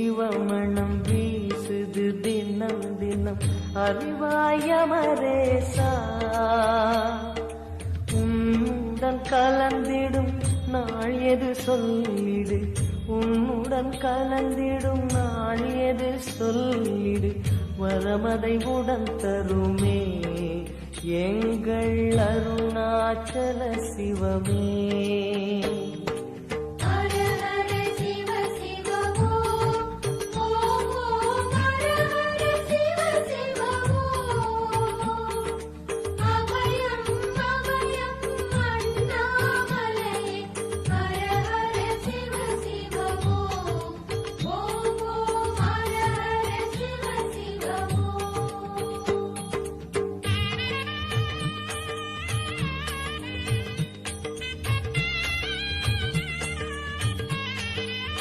சிவமணம் வீசுது தினம் தினம் அறிவாயமரேசா உன்னுடன் கலந்திடும் நாள் எது சொல்லிடு உன்னுடன் கலந்திடும் நாள் எது சொல்லிடு வரமதை உடன் தருமே எங்கள் அருணாச்சல சிவமே.